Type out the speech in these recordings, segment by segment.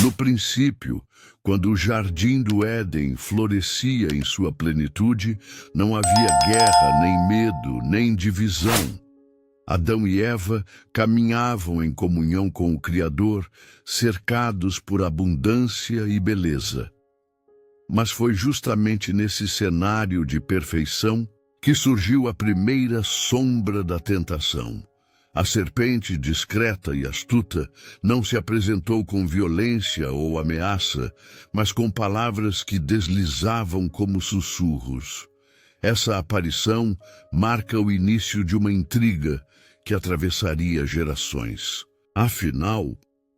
No princípio, quando o jardim do Éden florescia em sua plenitude, não havia guerra, nem medo, nem divisão. Adão e Eva caminhavam em comunhão com o Criador, cercados por abundância e beleza. Mas foi justamente nesse cenário de perfeição que surgiu a primeira sombra da tentação. A serpente, discreta e astuta, não se apresentou com violência ou ameaça, mas com palavras que deslizavam como sussurros. Essa aparição marca o início de uma intriga que atravessaria gerações. Afinal,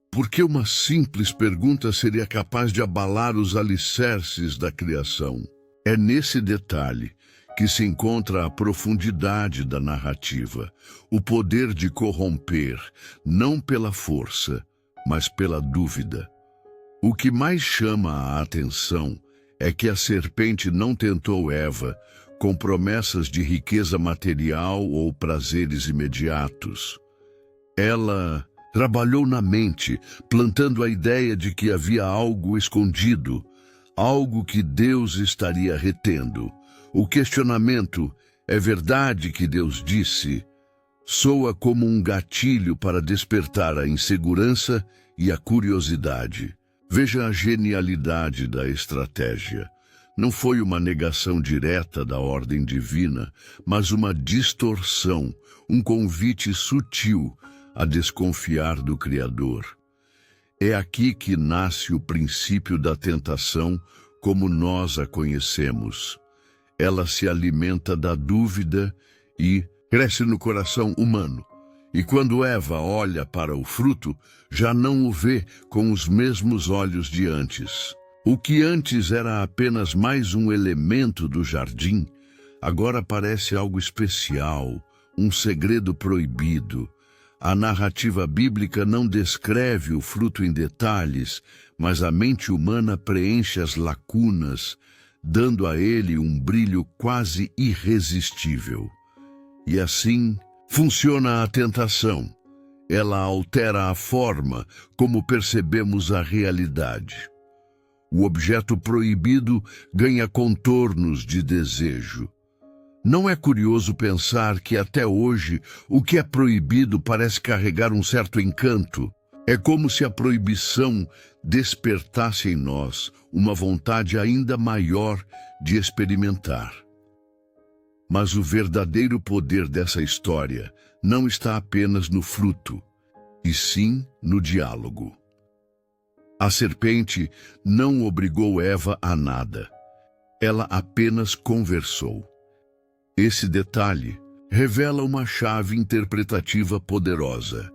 por que uma simples pergunta seria capaz de abalar os alicerces da criação? É nesse detalhe que se encontra a profundidade da narrativa, o poder de corromper, não pela força, mas pela dúvida. O que mais chama a atenção é que a serpente não tentou Eva com promessas de riqueza material ou prazeres imediatos. Ela trabalhou na mente, plantando a ideia de que havia algo escondido, algo que Deus estaria retendo. O questionamento, é verdade que Deus disse, soa como um gatilho para despertar a insegurança e a curiosidade. Veja a genialidade da estratégia. Não foi uma negação direta da ordem divina, mas uma distorção, um convite sutil a desconfiar do Criador. É aqui que nasce o princípio da tentação como nós a conhecemos. Ela se alimenta da dúvida e cresce no coração humano. E quando Eva olha para o fruto, já não o vê com os mesmos olhos de antes. O que antes era apenas mais um elemento do jardim, agora parece algo especial, um segredo proibido. A narrativa bíblica não descreve o fruto em detalhes, mas a mente humana preenche as lacunas, dando a ele um brilho quase irresistível. E assim funciona a tentação. Ela altera a forma como percebemos a realidade. O objeto proibido ganha contornos de desejo. Não é curioso pensar que até hoje o que é proibido parece carregar um certo encanto? É como se a proibição despertasse em nós uma vontade ainda maior de experimentar. Mas o verdadeiro poder dessa história não está apenas no fruto, e sim no diálogo. A serpente não obrigou Eva a nada. Ela apenas conversou. Esse detalhe revela uma chave interpretativa poderosa.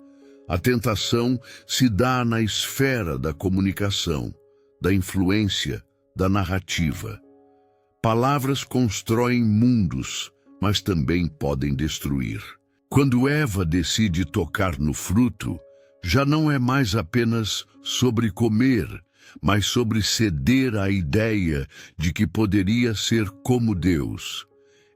A tentação se dá na esfera da comunicação, da influência, da narrativa. Palavras constroem mundos, mas também podem destruir. Quando Eva decide tocar no fruto, já não é mais apenas sobre comer, mas sobre ceder à ideia de que poderia ser como Deus.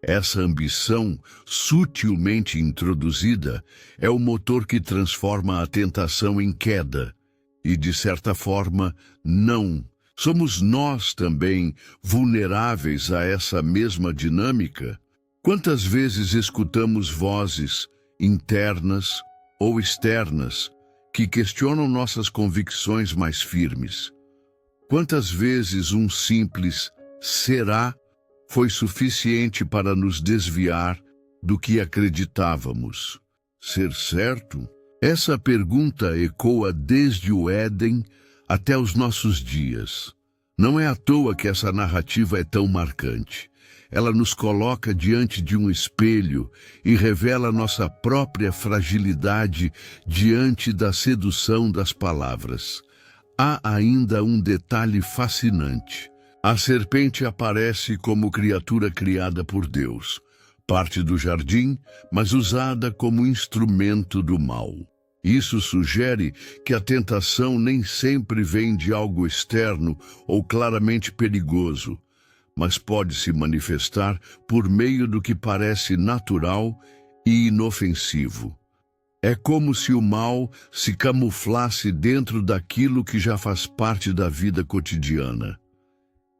Essa ambição, sutilmente introduzida, é o motor que transforma a tentação em queda. E, de certa forma, não. Somos nós também vulneráveis a essa mesma dinâmica? Quantas vezes escutamos vozes, internas ou externas, que questionam nossas convicções mais firmes? Quantas vezes um simples será foi suficiente para nos desviar do que acreditávamos? Ser certo? Essa pergunta ecoa desde o Éden até os nossos dias. Não é à toa que essa narrativa é tão marcante. Ela nos coloca diante de um espelho e revela nossa própria fragilidade diante da sedução das palavras. Há ainda um detalhe fascinante. A serpente aparece como criatura criada por Deus, parte do jardim, mas usada como instrumento do mal. Isso sugere que a tentação nem sempre vem de algo externo ou claramente perigoso, mas pode se manifestar por meio do que parece natural e inofensivo. É como se o mal se camuflasse dentro daquilo que já faz parte da vida cotidiana.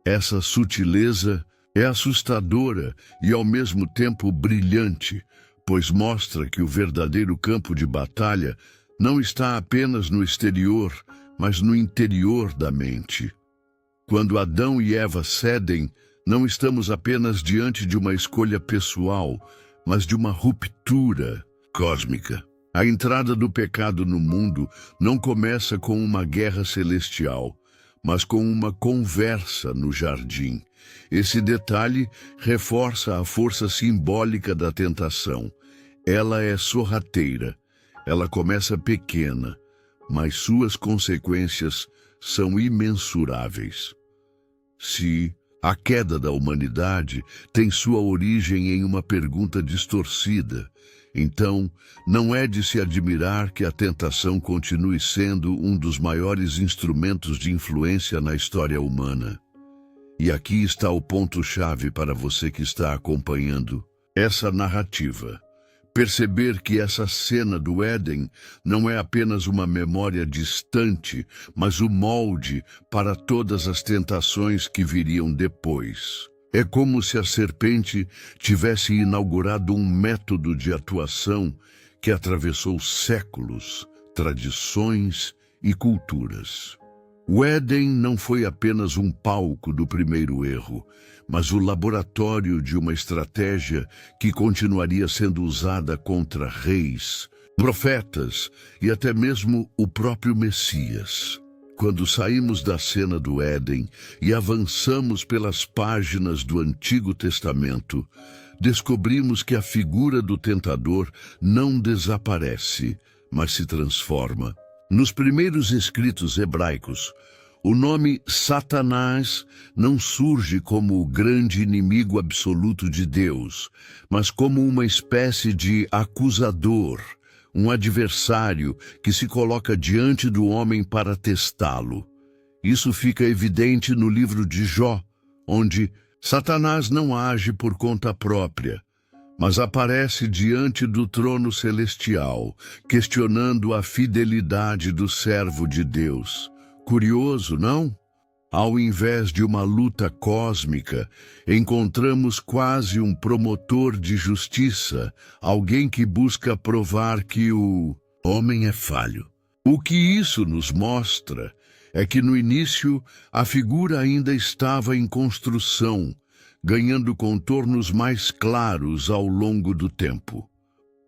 Essa sutileza é assustadora e ao mesmo tempo brilhante, pois mostra que o verdadeiro campo de batalha não está apenas no exterior, mas no interior da mente. Quando Adão e Eva cedem, não estamos apenas diante de uma escolha pessoal, mas de uma ruptura cósmica. A entrada do pecado no mundo não começa com uma guerra celestial, mas com uma conversa no jardim. Esse detalhe reforça a força simbólica da tentação. Ela é sorrateira, ela começa pequena, mas suas consequências são imensuráveis. Se a queda da humanidade tem sua origem em uma pergunta distorcida, então não é de se admirar que a tentação continue sendo um dos maiores instrumentos de influência na história humana. E aqui está o ponto-chave para você que está acompanhando essa narrativa. Perceber que essa cena do Éden não é apenas uma memória distante, mas o molde para todas as tentações que viriam depois. É como se a serpente tivesse inaugurado um método de atuação que atravessou séculos, tradições e culturas. O Éden não foi apenas um palco do primeiro erro, mas o laboratório de uma estratégia que continuaria sendo usada contra reis, profetas e até mesmo o próprio Messias. Quando saímos da cena do Éden e avançamos pelas páginas do Antigo Testamento, descobrimos que a figura do tentador não desaparece, mas se transforma. Nos primeiros escritos hebraicos, o nome Satanás não surge como o grande inimigo absoluto de Deus, mas como uma espécie de acusador, um adversário que se coloca diante do homem para testá-lo. Isso fica evidente no livro de Jó, onde Satanás não age por conta própria, mas aparece diante do trono celestial, questionando a fidelidade do servo de Deus. Curioso, não? Ao invés de uma luta cósmica, encontramos quase um promotor de justiça, alguém que busca provar que o homem é falho. O que isso nos mostra é que no início a figura ainda estava em construção, ganhando contornos mais claros ao longo do tempo.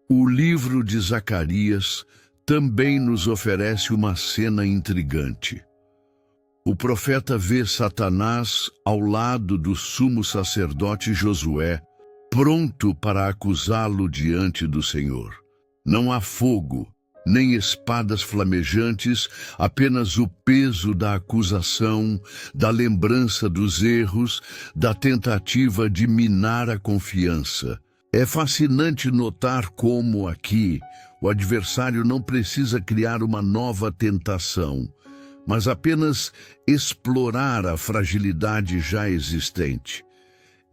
O livro de Zacarias também nos oferece uma cena intrigante. O profeta vê Satanás ao lado do sumo sacerdote Josué, pronto para acusá-lo diante do Senhor. Não há fogo, nem espadas flamejantes, apenas o peso da acusação, da lembrança dos erros, da tentativa de minar a confiança. É fascinante notar como aqui o adversário não precisa criar uma nova tentação, mas apenas explorar a fragilidade já existente.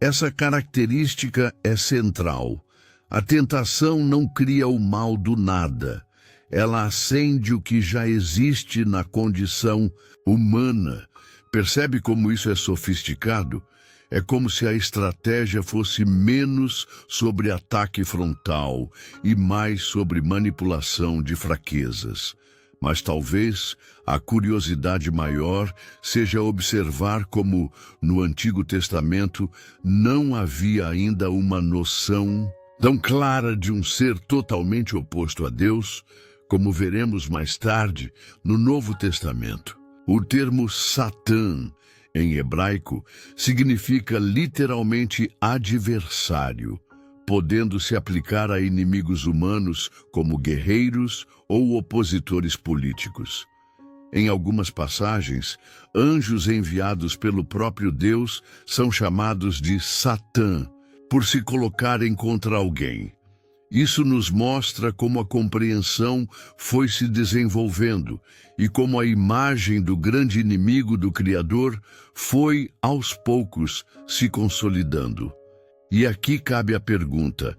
Essa característica é central. A tentação não cria o mal do nada. Ela acende o que já existe na condição humana. Percebe como isso é sofisticado? É como se a estratégia fosse menos sobre ataque frontal e mais sobre manipulação de fraquezas. Mas talvez a curiosidade maior seja observar como, no Antigo Testamento, não havia ainda uma noção tão clara de um ser totalmente oposto a Deus, como veremos mais tarde no Novo Testamento. O termo Satã, em hebraico, significa literalmente adversário, podendo se aplicar a inimigos humanos como guerreiros ou opositores políticos. Em algumas passagens, anjos enviados pelo próprio Deus são chamados de Satã, por se colocarem contra alguém. Isso nos mostra como a compreensão foi se desenvolvendo e como a imagem do grande inimigo do Criador foi, aos poucos, se consolidando. E aqui cabe a pergunta: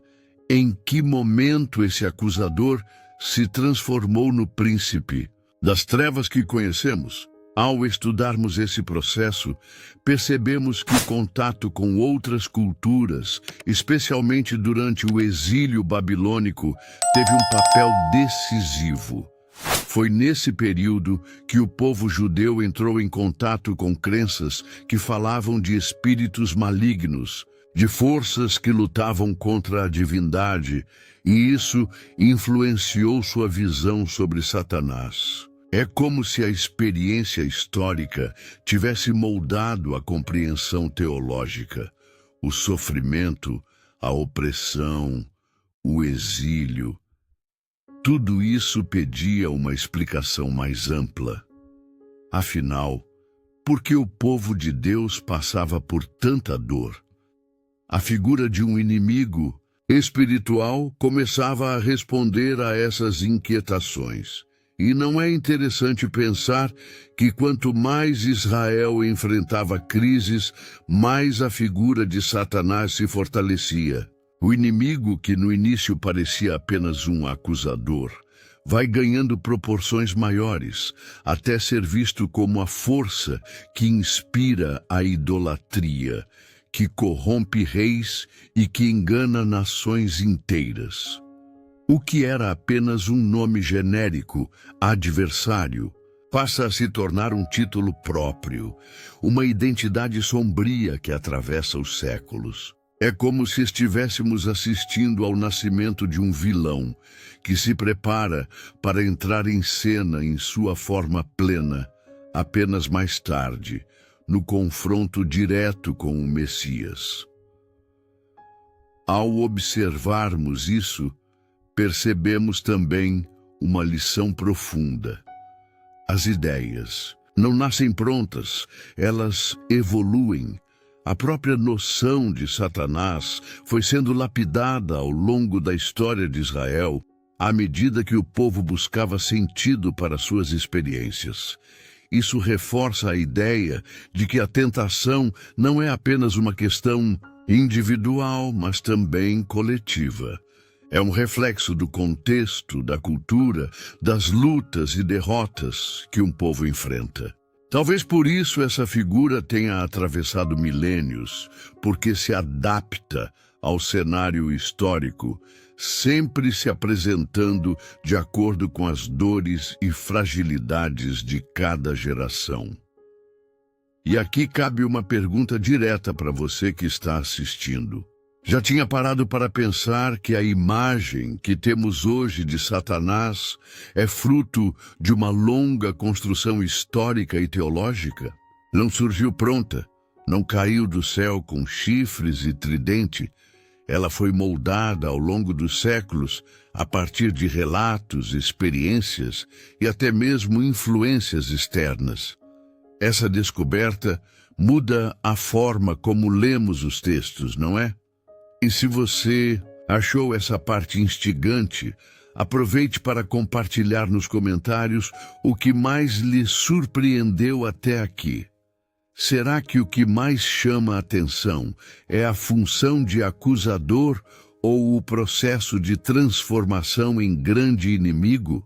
em que momento esse acusador se transformou no príncipe das trevas que conhecemos. Ao estudarmos esse processo, percebemos que o contato com outras culturas, especialmente durante o exílio babilônico, teve um papel decisivo. Foi nesse período que o povo judeu entrou em contato com crenças que falavam de espíritos malignos, de forças que lutavam contra a divindade, e isso influenciou sua visão sobre Satanás. É como se a experiência histórica tivesse moldado a compreensão teológica. O sofrimento, a opressão, o exílio. Tudo isso pedia uma explicação mais ampla. Afinal, por que o povo de Deus passava por tanta dor? A figura de um inimigo espiritual começava a responder a essas inquietações. E não é interessante pensar que quanto mais Israel enfrentava crises, mais a figura de Satanás se fortalecia. O inimigo, que no início parecia apenas um acusador, vai ganhando proporções maiores, até ser visto como a força que inspira a idolatria, que corrompe reis e que engana nações inteiras. O que era apenas um nome genérico, adversário, passa a se tornar um título próprio, uma identidade sombria que atravessa os séculos. É como se estivéssemos assistindo ao nascimento de um vilão que se prepara para entrar em cena em sua forma plena, apenas mais tarde, no confronto direto com o Messias. Ao observarmos isso, percebemos também uma lição profunda. As ideias não nascem prontas, elas evoluem. A própria noção de Satanás foi sendo lapidada ao longo da história de Israel, à medida que o povo buscava sentido para suas experiências. Isso reforça a ideia de que a tentação não é apenas uma questão individual, mas também coletiva. É um reflexo do contexto, da cultura, das lutas e derrotas que um povo enfrenta. Talvez por isso essa figura tenha atravessado milênios, porque se adapta ao cenário histórico, sempre se apresentando de acordo com as dores e fragilidades de cada geração. E aqui cabe uma pergunta direta para você que está assistindo. Já tinha parado para pensar que a imagem que temos hoje de Satanás é fruto de uma longa construção histórica e teológica? Não surgiu pronta, não caiu do céu com chifres e tridente. Ela foi moldada ao longo dos séculos a partir de relatos, experiências e até mesmo influências externas. Essa descoberta muda a forma como lemos os textos, não é? E se você achou essa parte instigante, aproveite para compartilhar nos comentários o que mais lhe surpreendeu até aqui. Será que o que mais chama a atenção é a função de acusador ou o processo de transformação em grande inimigo?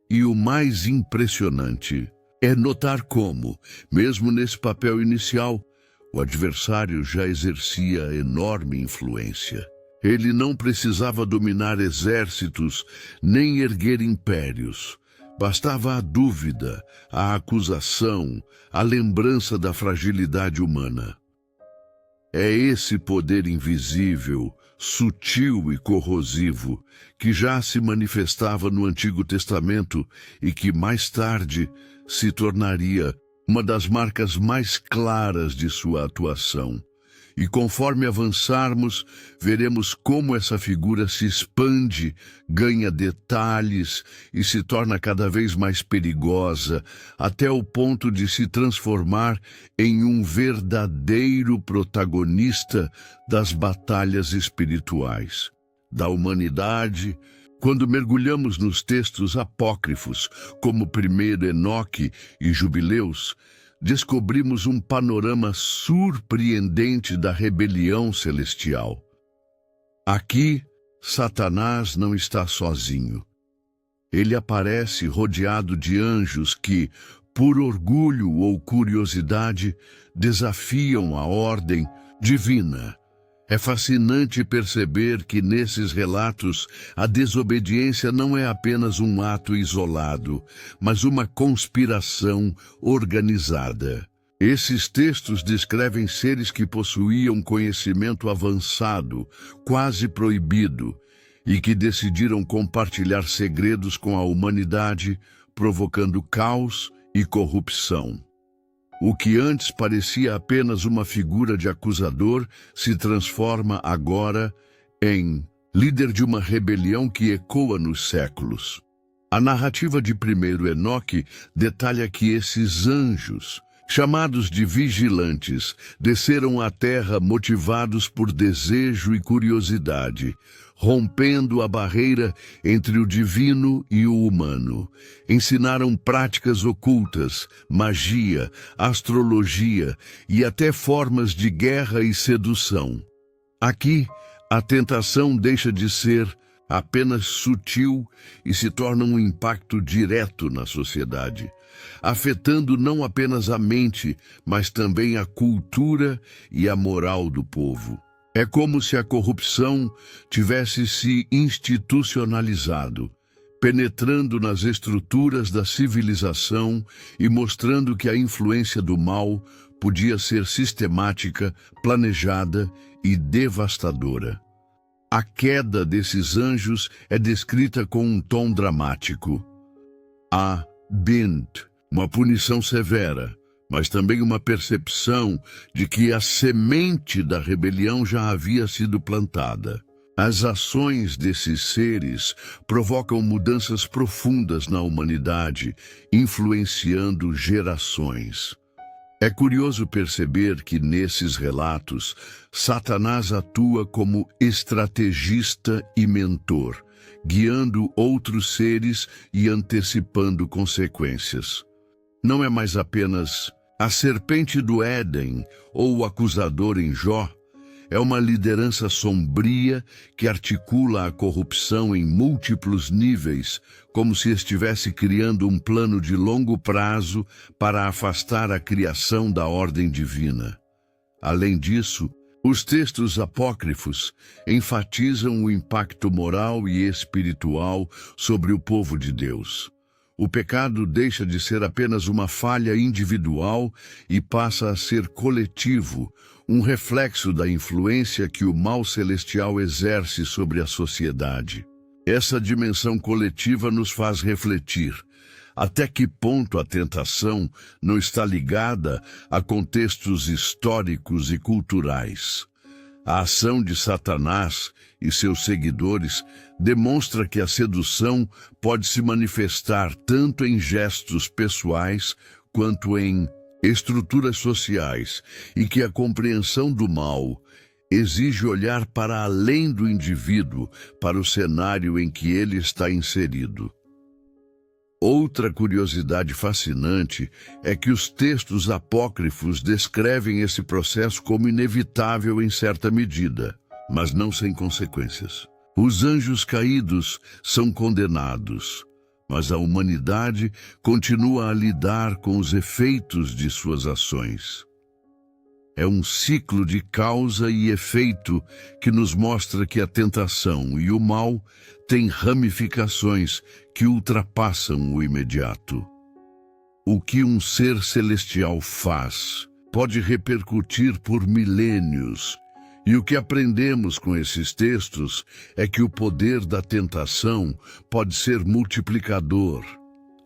E o mais impressionante é notar como, mesmo nesse papel inicial, o adversário já exercia enorme influência. Ele não precisava dominar exércitos nem erguer impérios. Bastava a dúvida, a acusação, a lembrança da fragilidade humana. É esse poder invisível, sutil e corrosivo, que já se manifestava no Antigo Testamento e que mais tarde se tornaria uma das marcas mais claras de sua atuação. E conforme avançarmos, veremos como essa figura se expande, ganha detalhes e se torna cada vez mais perigosa, até o ponto de se transformar em um verdadeiro protagonista das batalhas espirituais da humanidade. Quando mergulhamos nos textos apócrifos, como 1º Enoque e Jubileus, descobrimos um panorama surpreendente da rebelião celestial. Aqui, Satanás não está sozinho. Ele aparece rodeado de anjos que, por orgulho ou curiosidade, desafiam a ordem divina. É fascinante perceber que nesses relatos a desobediência não é apenas um ato isolado, mas uma conspiração organizada. Esses textos descrevem seres que possuíam conhecimento avançado, quase proibido, e que decidiram compartilhar segredos com a humanidade, provocando caos e corrupção. O que antes parecia apenas uma figura de acusador se transforma agora em líder de uma rebelião que ecoa nos séculos. A narrativa de 1º Enoque detalha que esses anjos, chamados de vigilantes, desceram à terra motivados por desejo e curiosidade, rompendo a barreira entre o divino e o humano. Ensinaram práticas ocultas, magia, astrologia e até formas de guerra e sedução. Aqui, a tentação deixa de ser apenas sutil e se torna um impacto direto na sociedade, afetando não apenas a mente, mas também a cultura e a moral do povo. É como se a corrupção tivesse se institucionalizado, penetrando nas estruturas da civilização e mostrando que a influência do mal podia ser sistemática, planejada e devastadora. A queda desses anjos é descrita com um tom dramático. Há bint, uma punição severa, mas também uma percepção de que a semente da rebelião já havia sido plantada. As ações desses seres provocam mudanças profundas na humanidade, influenciando gerações. É curioso perceber que nesses relatos, Satanás atua como estrategista e mentor, guiando outros seres e antecipando consequências. Não é mais apenas a serpente do Éden ou o acusador em Jó, é uma liderança sombria que articula a corrupção em múltiplos níveis, como se estivesse criando um plano de longo prazo para afastar a criação da ordem divina. Além disso, os textos apócrifos enfatizam o impacto moral e espiritual sobre o povo de Deus. O pecado deixa de ser apenas uma falha individual e passa a ser coletivo, um reflexo da influência que o mal celestial exerce sobre a sociedade. Essa dimensão coletiva nos faz refletir. Até que ponto a tentação não está ligada a contextos históricos e culturais? A ação de Satanás e seus seguidores demonstra que a sedução pode se manifestar tanto em gestos pessoais quanto em estruturas sociais e que a compreensão do mal exige olhar para além do indivíduo, para o cenário em que ele está inserido. Outra curiosidade fascinante é que os textos apócrifos descrevem esse processo como inevitável em certa medida, mas não sem consequências. Os anjos caídos são condenados, mas a humanidade continua a lidar com os efeitos de suas ações. É um ciclo de causa e efeito que nos mostra que a tentação e o mal têm ramificações que ultrapassam o imediato. O que um ser celestial faz pode repercutir por milênios, e o que aprendemos com esses textos é que o poder da tentação pode ser multiplicador,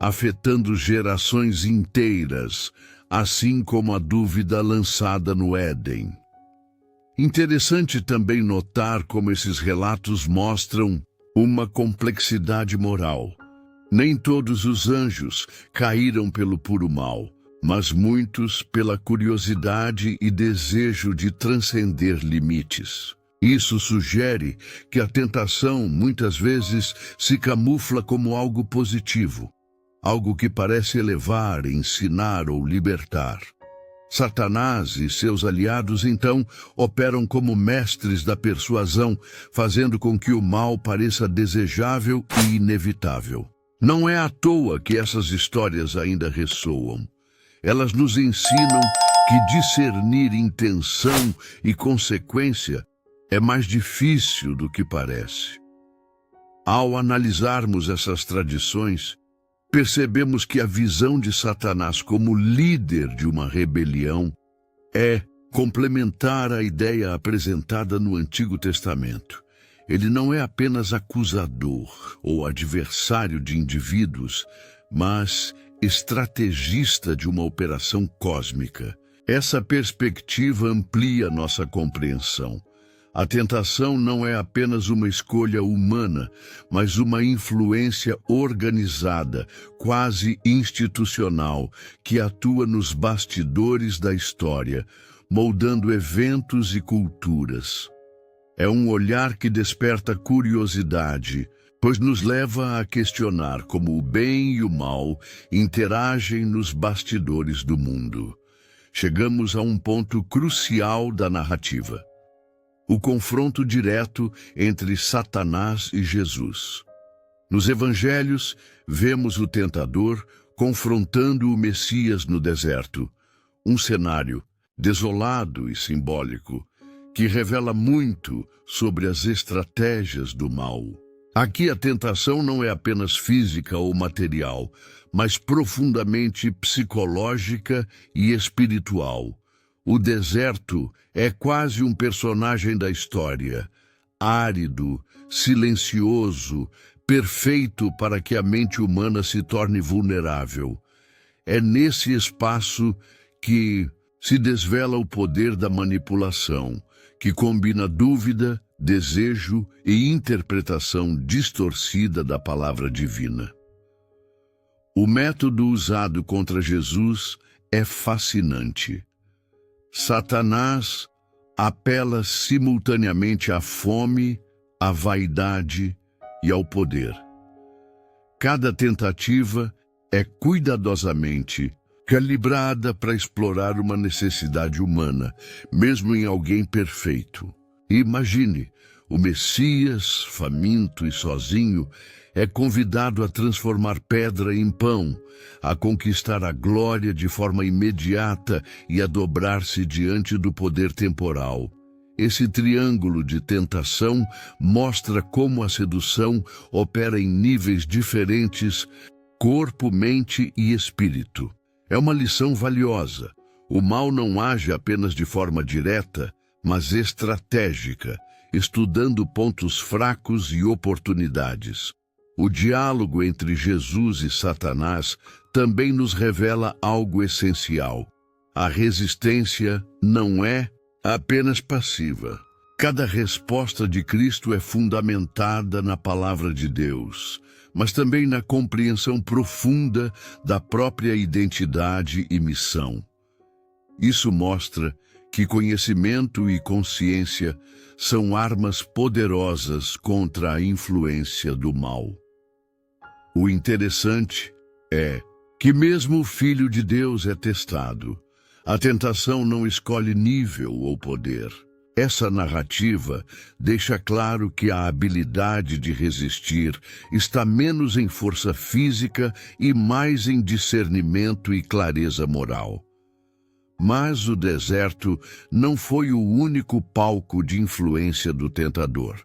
afetando gerações inteiras, assim como a dúvida lançada no Éden. Interessante também notar como esses relatos mostram uma complexidade moral. Nem todos os anjos caíram pelo puro mal, mas muitos pela curiosidade e desejo de transcender limites. Isso sugere que a tentação muitas vezes se camufla como algo positivo, algo que parece elevar, ensinar ou libertar. Satanás e seus aliados, então, operam como mestres da persuasão, fazendo com que o mal pareça desejável e inevitável. Não é à toa que essas histórias ainda ressoam. Elas nos ensinam que discernir intenção e consequência é mais difícil do que parece. Ao analisarmos essas tradições, percebemos que a visão de Satanás como líder de uma rebelião é complementar à ideia apresentada no Antigo Testamento. Ele não é apenas acusador ou adversário de indivíduos, mas estrategista de uma operação cósmica. Essa perspectiva amplia nossa compreensão. A tentação não é apenas uma escolha humana, mas uma influência organizada, quase institucional, que atua nos bastidores da história, moldando eventos e culturas. É um olhar que desperta curiosidade, pois nos leva a questionar como o bem e o mal interagem nos bastidores do mundo. Chegamos a um ponto crucial da narrativa: o confronto direto entre Satanás e Jesus. Nos evangelhos, vemos o tentador confrontando o Messias no deserto, um cenário desolado e simbólico, que revela muito sobre as estratégias do mal. Aqui a tentação não é apenas física ou material, mas profundamente psicológica e espiritual. O deserto é quase um personagem da história, árido, silencioso, perfeito para que a mente humana se torne vulnerável. É nesse espaço que se desvela o poder da manipulação, que combina dúvida, desejo e interpretação distorcida da palavra divina. O método usado contra Jesus é fascinante. Satanás apela simultaneamente à fome, à vaidade e ao poder. Cada tentativa é cuidadosamente calibrada para explorar uma necessidade humana, mesmo em alguém perfeito. Imagine, o Messias, faminto e sozinho, é convidado a transformar pedra em pão, a conquistar a glória de forma imediata e a dobrar-se diante do poder temporal. Esse triângulo de tentação mostra como a sedução opera em níveis diferentes: corpo, mente e espírito. É uma lição valiosa. O mal não age apenas de forma direta, mas estratégica, estudando pontos fracos e oportunidades. O diálogo entre Jesus e Satanás também nos revela algo essencial. A resistência não é apenas passiva. Cada resposta de Cristo é fundamentada na palavra de Deus, mas também na compreensão profunda da própria identidade e missão. Isso mostra que conhecimento e consciência são armas poderosas contra a influência do mal. O interessante é que mesmo o Filho de Deus é testado. A tentação não escolhe nível ou poder. Essa narrativa deixa claro que a habilidade de resistir está menos em força física e mais em discernimento e clareza moral. Mas o deserto não foi o único palco de influência do tentador.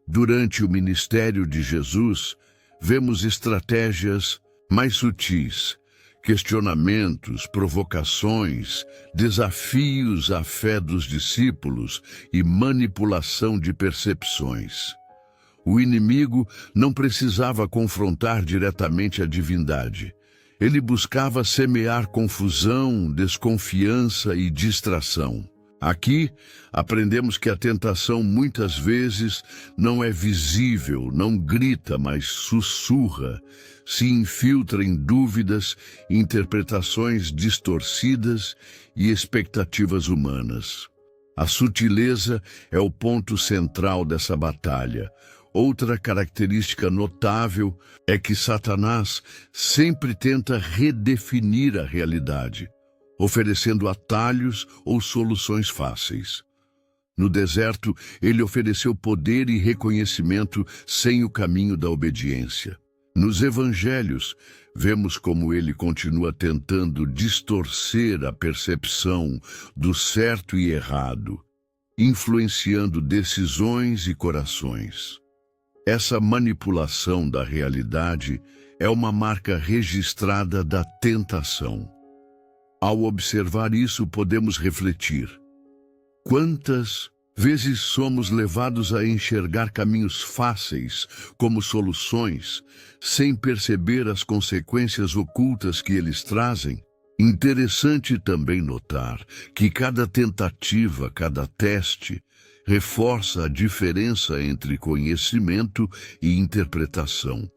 Durante o ministério de Jesus, vemos estratégias mais sutis, questionamentos, provocações, desafios à fé dos discípulos e manipulação de percepções. O inimigo não precisava confrontar diretamente a divindade. Ele buscava semear confusão, desconfiança e distração. Aqui, aprendemos que a tentação muitas vezes não é visível, não grita, mas sussurra, se infiltra em dúvidas, interpretações distorcidas e expectativas humanas. A sutileza é o ponto central dessa batalha. Outra característica notável é que Satanás sempre tenta redefinir a realidade, oferecendo atalhos ou soluções fáceis. No deserto, ele ofereceu poder e reconhecimento sem o caminho da obediência. Nos evangelhos, vemos como ele continua tentando distorcer a percepção do certo e errado, influenciando decisões e corações. Essa manipulação da realidade é uma marca registrada da tentação. Ao observar isso, podemos refletir: quantas vezes somos levados a enxergar caminhos fáceis como soluções, sem perceber as consequências ocultas que eles trazem? Interessante também notar que cada tentativa, cada teste, reforça a diferença entre conhecimento e interpretação.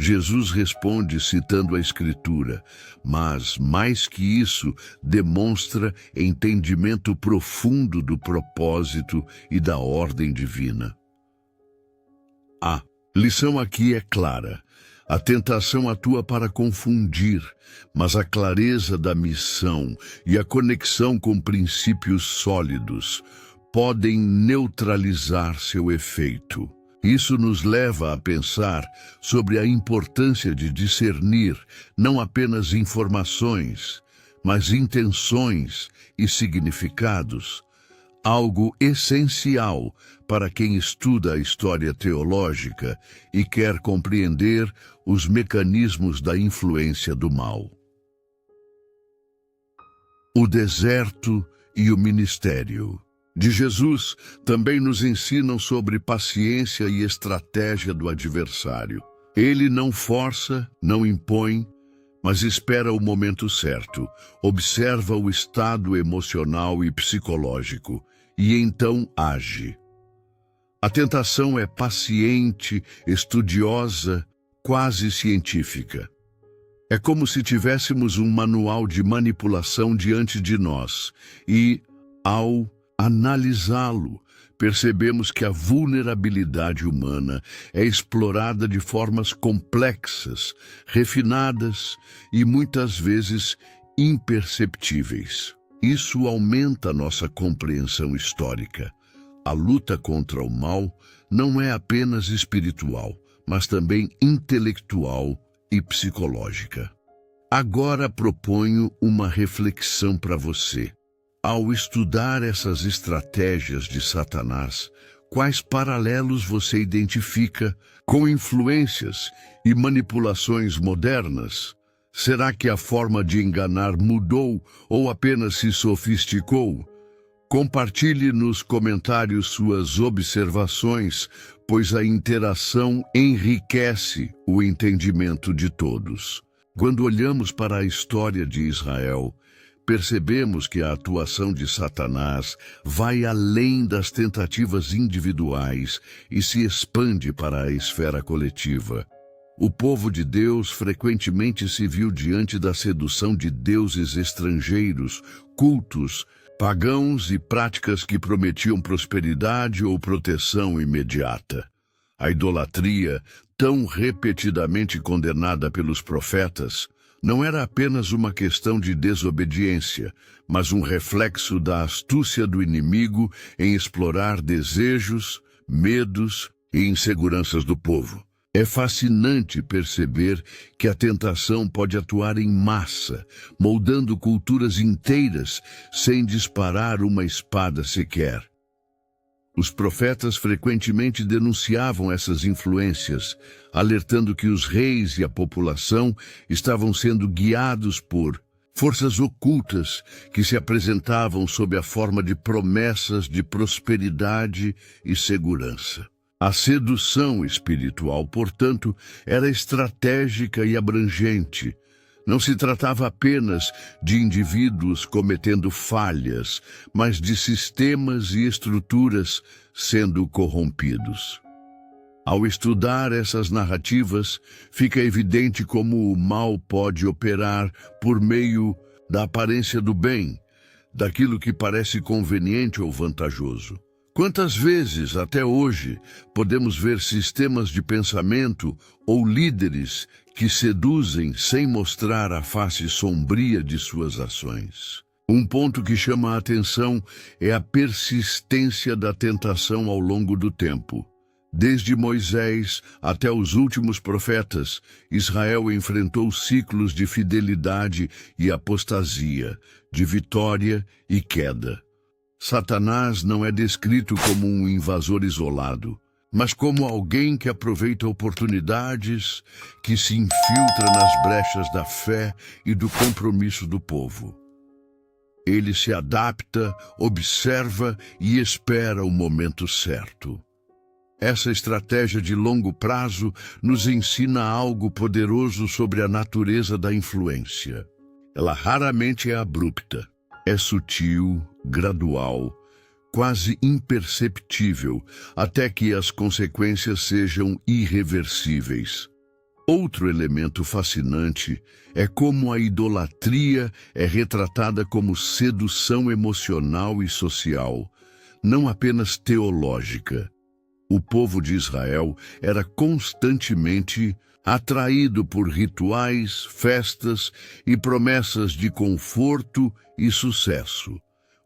Jesus responde citando a Escritura, mas, mais que isso, demonstra entendimento profundo do propósito e da ordem divina. A lição aqui é clara. A tentação atua para confundir, mas a clareza da missão e a conexão com princípios sólidos podem neutralizar seu efeito. Isso nos leva a pensar sobre a importância de discernir não apenas informações, mas intenções e significados, algo essencial para quem estuda a história teológica e quer compreender os mecanismos da influência do mal. O deserto e o ministério de Jesus também nos ensinam sobre paciência e estratégia do adversário. Ele não força, não impõe, mas espera o momento certo, observa o estado emocional e psicológico e então age. A tentação é paciente, estudiosa, quase científica. É como se tivéssemos um manual de manipulação diante de nós e, ao analisá-lo, percebemos que a vulnerabilidade humana é explorada de formas complexas, refinadas e muitas vezes imperceptíveis. Isso aumenta nossa compreensão histórica. A luta contra o mal não é apenas espiritual, mas também intelectual e psicológica. Agora proponho uma reflexão para você. Ao estudar essas estratégias de Satanás, quais paralelos você identifica com influências e manipulações modernas? Será que a forma de enganar mudou ou apenas se sofisticou? Compartilhe nos comentários suas observações, pois a interação enriquece o entendimento de todos. Quando olhamos para a história de Israel, percebemos que a atuação de Satanás vai além das tentativas individuais e se expande para a esfera coletiva. O povo de Deus frequentemente se viu diante da sedução de deuses estrangeiros, cultos pagãos e práticas que prometiam prosperidade ou proteção imediata. A idolatria, tão repetidamente condenada pelos profetas, não era apenas uma questão de desobediência, mas um reflexo da astúcia do inimigo em explorar desejos, medos e inseguranças do povo. É fascinante perceber que a tentação pode atuar em massa, moldando culturas inteiras sem disparar uma espada sequer. Os profetas frequentemente denunciavam essas influências, alertando que os reis e a população estavam sendo guiados por forças ocultas que se apresentavam sob a forma de promessas de prosperidade e segurança. A sedução espiritual, portanto, era estratégica e abrangente. Não se tratava apenas de indivíduos cometendo falhas, mas de sistemas e estruturas sendo corrompidos. Ao estudar essas narrativas, fica evidente como o mal pode operar por meio da aparência do bem, daquilo que parece conveniente ou vantajoso. Quantas vezes, até hoje, podemos ver sistemas de pensamento ou líderes que seduzem sem mostrar a face sombria de suas ações? Um ponto que chama a atenção é a persistência da tentação ao longo do tempo. Desde Moisés até os últimos profetas, Israel enfrentou ciclos de fidelidade e apostasia, de vitória e queda. Satanás não é descrito como um invasor isolado, mas como alguém que aproveita oportunidades, que se infiltra nas brechas da fé e do compromisso do povo. Ele se adapta, observa e espera o momento certo. Essa estratégia de longo prazo nos ensina algo poderoso sobre a natureza da influência. Ela raramente é abrupta, é sutil, gradual, quase imperceptível, até que as consequências sejam irreversíveis. Outro elemento fascinante é como a idolatria é retratada como sedução emocional e social, não apenas teológica. O povo de Israel era constantemente atraído por rituais, festas e promessas de conforto e sucesso.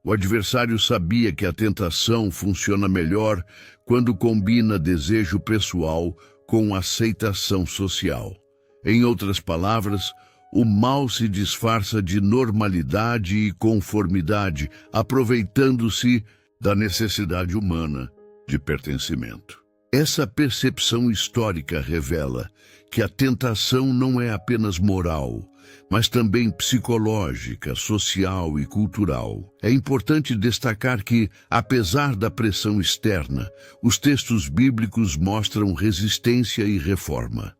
O adversário sabia que a tentação funciona melhor quando combina desejo pessoal com aceitação social. Em outras palavras, o mal se disfarça de normalidade e conformidade, aproveitando-se da necessidade humana de pertencimento. Essa percepção histórica revela que a tentação não é apenas moral, mas também psicológica, social e cultural. É importante destacar que, apesar da pressão externa, os textos bíblicos mostram resistência e reforma.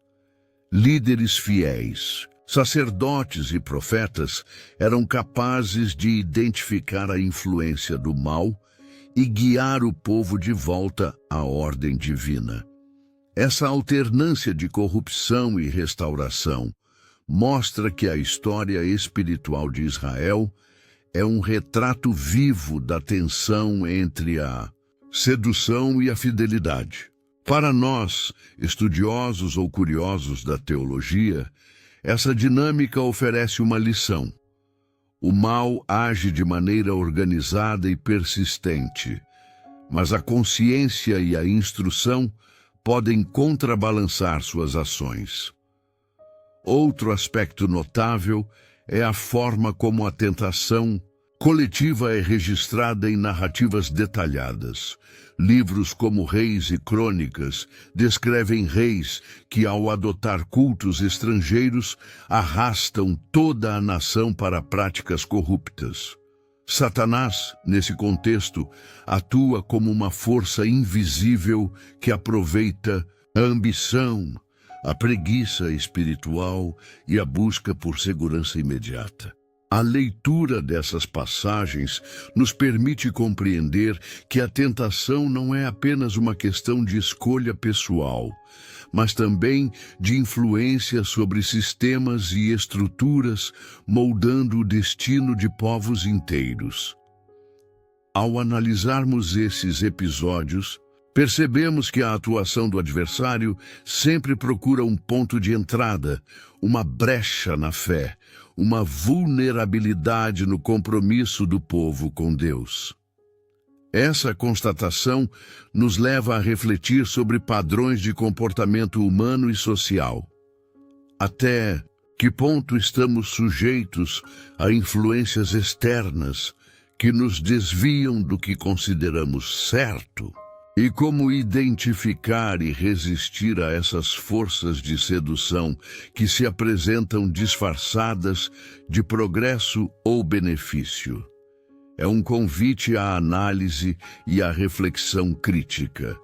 Líderes fiéis, sacerdotes e profetas eram capazes de identificar a influência do mal e guiar o povo de volta à ordem divina. Essa alternância de corrupção e restauração mostra que a história espiritual de Israel é um retrato vivo da tensão entre a sedução e a fidelidade. Para nós, estudiosos ou curiosos da teologia, essa dinâmica oferece uma lição. O mal age de maneira organizada e persistente, mas a consciência e a instrução podem contrabalançar suas ações. Outro aspecto notável é a forma como a tentação coletiva é registrada em narrativas detalhadas. Livros como Reis e Crônicas descrevem reis que, ao adotar cultos estrangeiros, arrastam toda a nação para práticas corruptas. Satanás, nesse contexto, atua como uma força invisível que aproveita a ambição, a preguiça espiritual e a busca por segurança imediata. A leitura dessas passagens nos permite compreender que a tentação não é apenas uma questão de escolha pessoal, mas também de influência sobre sistemas e estruturas, moldando o destino de povos inteiros. Ao analisarmos esses episódios, percebemos que a atuação do adversário sempre procura um ponto de entrada, uma brecha na fé, uma vulnerabilidade no compromisso do povo com Deus. Essa constatação nos leva a refletir sobre padrões de comportamento humano e social. Até que ponto estamos sujeitos a influências externas que nos desviam do que consideramos certo? E como identificar e resistir a essas forças de sedução que se apresentam disfarçadas de progresso ou benefício? É um convite à análise e à reflexão crítica.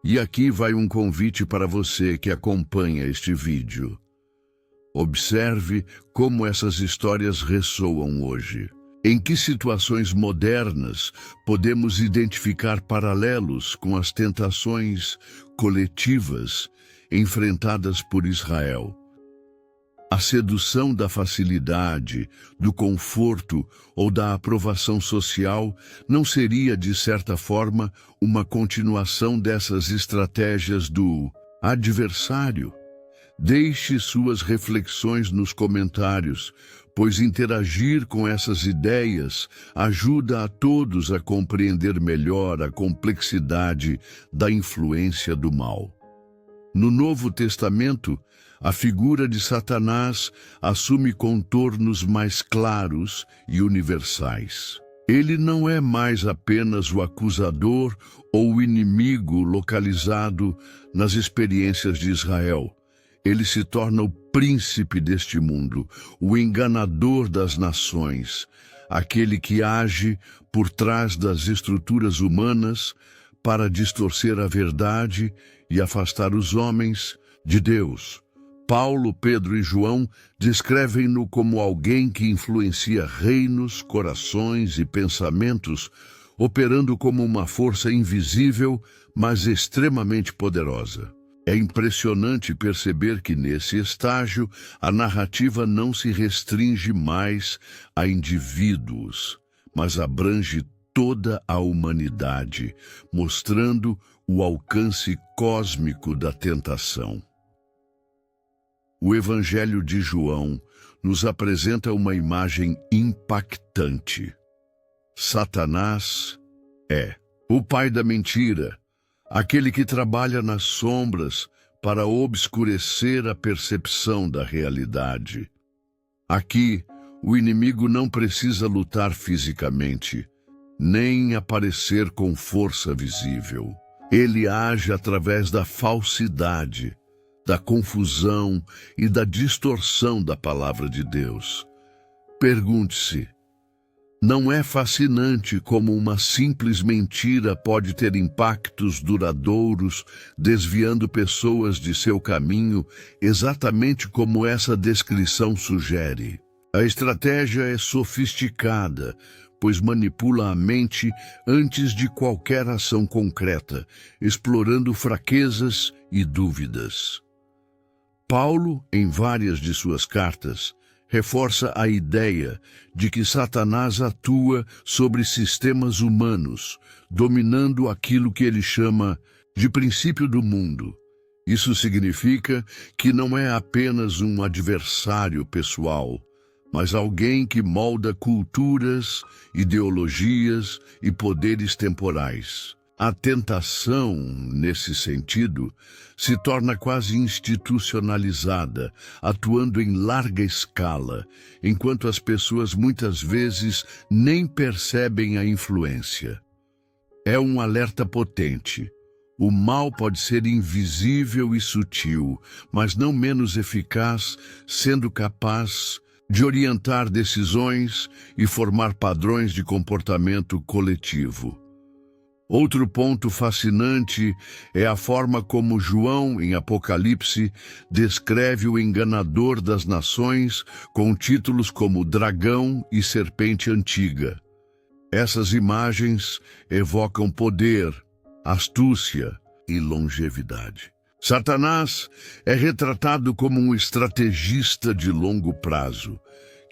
E aqui vai um convite para você que acompanha este vídeo. Observe como essas histórias ressoam hoje. Em que situações modernas podemos identificar paralelos com as tentações coletivas enfrentadas por Israel? A sedução da facilidade, do conforto ou da aprovação social não seria, de certa forma, uma continuação dessas estratégias do adversário? Deixe suas reflexões nos comentários, pois interagir com essas ideias ajuda a todos a compreender melhor a complexidade da influência do mal. No Novo Testamento, a figura de Satanás assume contornos mais claros e universais. Ele não é mais apenas o acusador ou o inimigo localizado nas experiências de Israel. Ele se torna o príncipe deste mundo, o enganador das nações, aquele que age por trás das estruturas humanas para distorcer a verdade e afastar os homens de Deus. Paulo, Pedro e João descrevem-no como alguém que influencia reinos, corações e pensamentos, operando como uma força invisível, mas extremamente poderosa. É impressionante perceber que, nesse estágio, a narrativa não se restringe mais a indivíduos, mas abrange toda a humanidade, mostrando o alcance cósmico da tentação. O Evangelho de João nos apresenta uma imagem impactante. Satanás é o pai da mentira, aquele que trabalha nas sombras para obscurecer a percepção da realidade. Aqui, o inimigo não precisa lutar fisicamente, nem aparecer com força visível. Ele age através da falsidade, da confusão e da distorção da palavra de Deus. Pergunte-se, não é fascinante como uma simples mentira pode ter impactos duradouros, desviando pessoas de seu caminho, exatamente como essa descrição sugere? A estratégia é sofisticada, pois manipula a mente antes de qualquer ação concreta, explorando fraquezas e dúvidas. Paulo, em várias de suas cartas, reforça a ideia de que Satanás atua sobre sistemas humanos, dominando aquilo que ele chama de princípio do mundo. Isso significa que não é apenas um adversário pessoal, mas alguém que molda culturas, ideologias e poderes temporais. A tentação, nesse sentido, se torna quase institucionalizada, atuando em larga escala, enquanto as pessoas muitas vezes nem percebem a influência. É um alerta potente. O mal pode ser invisível e sutil, mas não menos eficaz, sendo capaz de orientar decisões e formar padrões de comportamento coletivo. Outro ponto fascinante é a forma como João, em Apocalipse, descreve o enganador das nações com títulos como Dragão e Serpente Antiga. Essas imagens evocam poder, astúcia e longevidade. Satanás é retratado como um estrategista de longo prazo,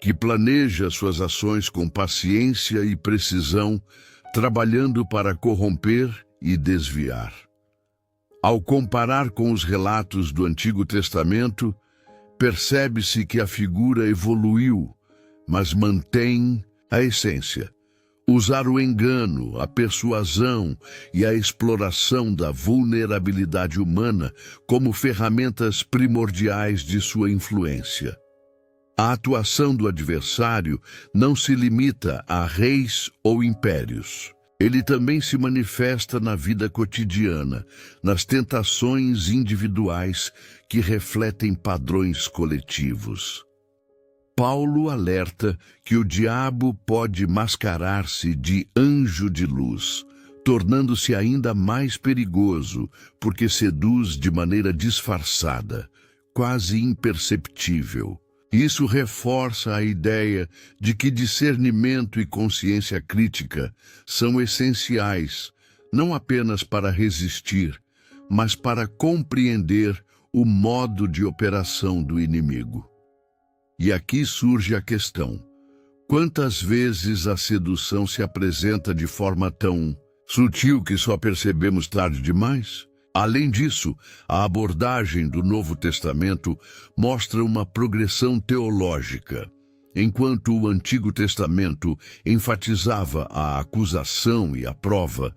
que planeja suas ações com paciência e precisão, trabalhando para corromper e desviar. Ao comparar com os relatos do Antigo Testamento, percebe-se que a figura evoluiu, mas mantém a essência. Usar o engano, a persuasão e a exploração da vulnerabilidade humana como ferramentas primordiais de sua influência. A atuação do adversário não se limita a reis ou impérios. Ele também se manifesta na vida cotidiana, nas tentações individuais que refletem padrões coletivos. Paulo alerta que o diabo pode mascarar-se de anjo de luz, tornando-se ainda mais perigoso, porque seduz de maneira disfarçada, quase imperceptível. Isso reforça a ideia de que discernimento e consciência crítica são essenciais, não apenas para resistir, mas para compreender o modo de operação do inimigo. E aqui surge a questão: quantas vezes a sedução se apresenta de forma tão sutil que só percebemos tarde demais? Além disso, a abordagem do Novo Testamento mostra uma progressão teológica. Enquanto o Antigo Testamento enfatizava a acusação e a prova,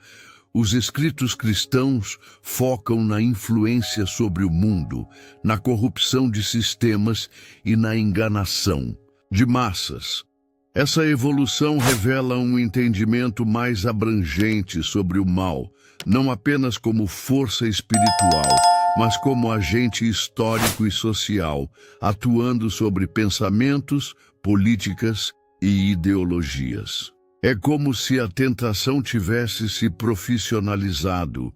os escritos cristãos focam na influência sobre o mundo, na corrupção de sistemas e na enganação de massas. Essa evolução revela um entendimento mais abrangente sobre o mal, não apenas como força espiritual, mas como agente histórico e social, atuando sobre pensamentos, políticas e ideologias. É como se a tentação tivesse se profissionalizado,